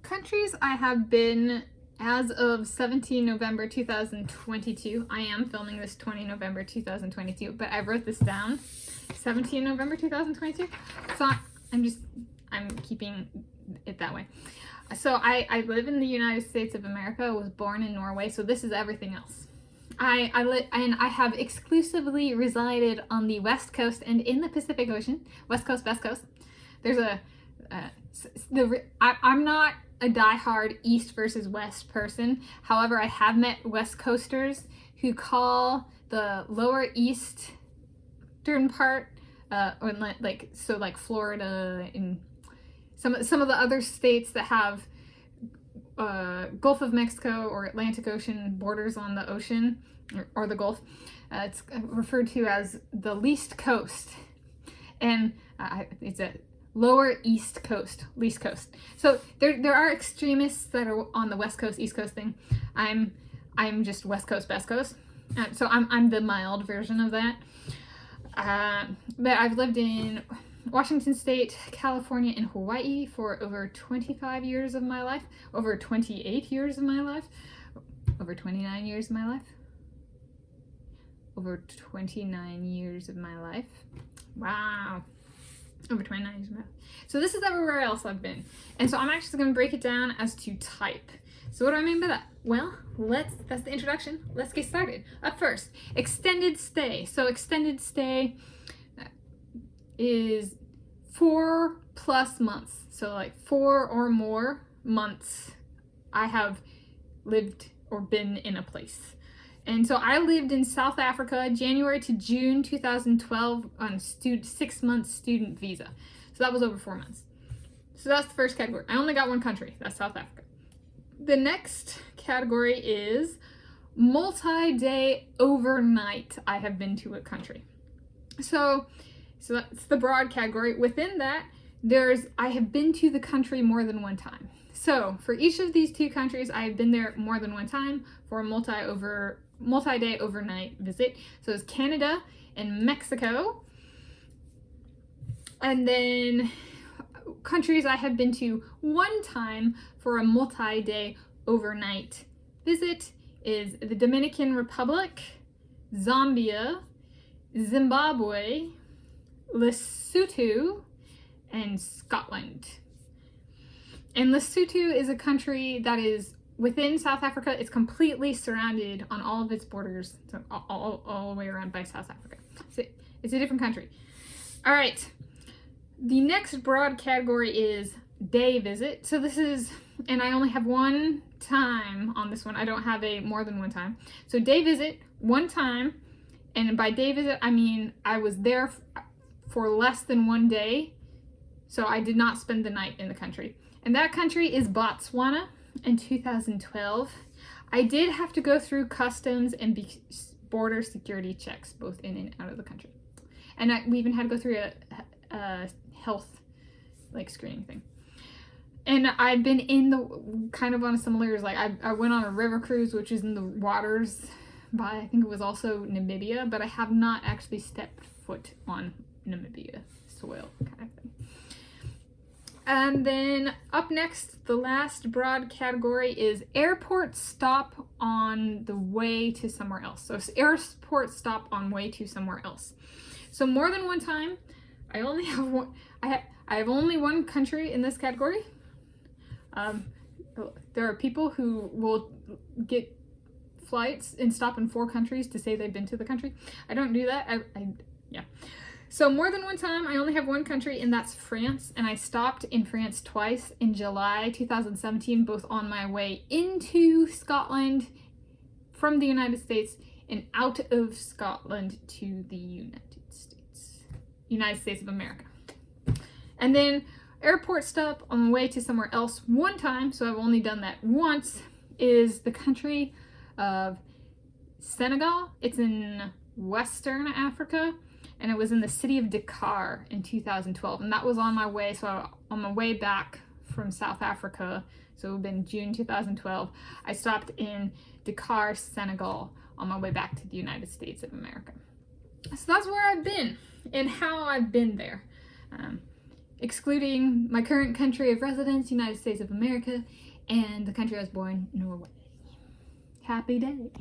countries I have been as of 17 November 2022. I am filming this 20 November 2022, but I wrote this down 17 November 2022. So I'm keeping it that way. So I live in the United States of America. I was born in Norway, so this is everything else. I have exclusively resided on the West Coast and in the Pacific Ocean. West Coast, Best Coast. I'm not a diehard East versus West person. However, I have met West Coasters who call the lower eastern part, or like Florida and some of the other states that have Gulf of Mexico or Atlantic Ocean borders on the ocean or the Gulf. It's referred to as the least coast, and it's a lower east coast, least coast. So there are extremists that are on the West Coast, East Coast thing. I'm just West Coast, Best Coast. So I'm the mild version of that. But I've lived in Washington State, California, and Hawaii for over 25 years of my life, over 28 years of my life, over 29 years of my life, over 29 years of my life. Wow. Over 29 years of my life. So this is everywhere else I've been. And so I'm actually going to break it down as to type. So what do I mean by that? Well, that's the introduction. Let's get started. Up first, extended stay. So extended stay is 4+ months. So like 4 or more months I have lived or been in a place. And so I lived in South Africa January to June 2012 on a 6-month student visa. So that was over 4 months. So that's the first category. I only got one country. That's South Africa. The next category is multi-day overnight I have been to a country. So that's the broad category. Within that, I have been to the country more than one time. So for each of these two countries, I have been there more than one time for a multi-day overnight visit. So it's Canada and Mexico. And then countries I have been to one time for a multi-day overnight visit is the Dominican Republic, Zambia, Zimbabwe, Lesotho, and Scotland. And Lesotho is a country that is within South Africa. It's completely surrounded on all of its borders, so all the way around by South Africa. So it's a different country. All right. The next broad category is day visit. So this is, and I only have one time on this one. I don't have a more than one time. So day visit, one time. And by day visit, I mean I was there for less than one day. So I did not spend the night in the country. And that country is Botswana in 2012. I did have to go through customs and border security checks both in and out of the country. And we even had to go through a health screening thing. And I've been in the kind of on a similar, I went on a river cruise, which is in the waters by, I think it was also Namibia, but I have not actually stepped foot on Namibia soil kind of thing. And then up next, the last broad category is airport stop on the way to somewhere else. So airport stop on way to somewhere else. So more than one time, I only have one. I have only one country in this category. There are people who will get flights and stop in 4 countries to say they've been to the country. I don't do that. Yeah. So more than one time, I only have one country, and that's France. And I stopped in France twice in July 2017, both on my way into Scotland from the United States and out of Scotland to the United States of America. And then airport stop on the way to somewhere else one time, so I've only done that once, is the country of Senegal. It's in Western Africa. And it was in the city of Dakar in 2012. And that was on my way. So on my way back from South Africa, so it would have been June 2012, I stopped in Dakar, Senegal on my way back to the United States of America. So that's where I've been and how I've been there. excluding my current country of residence, United States of America, and the country I was born, Norway. Happy day.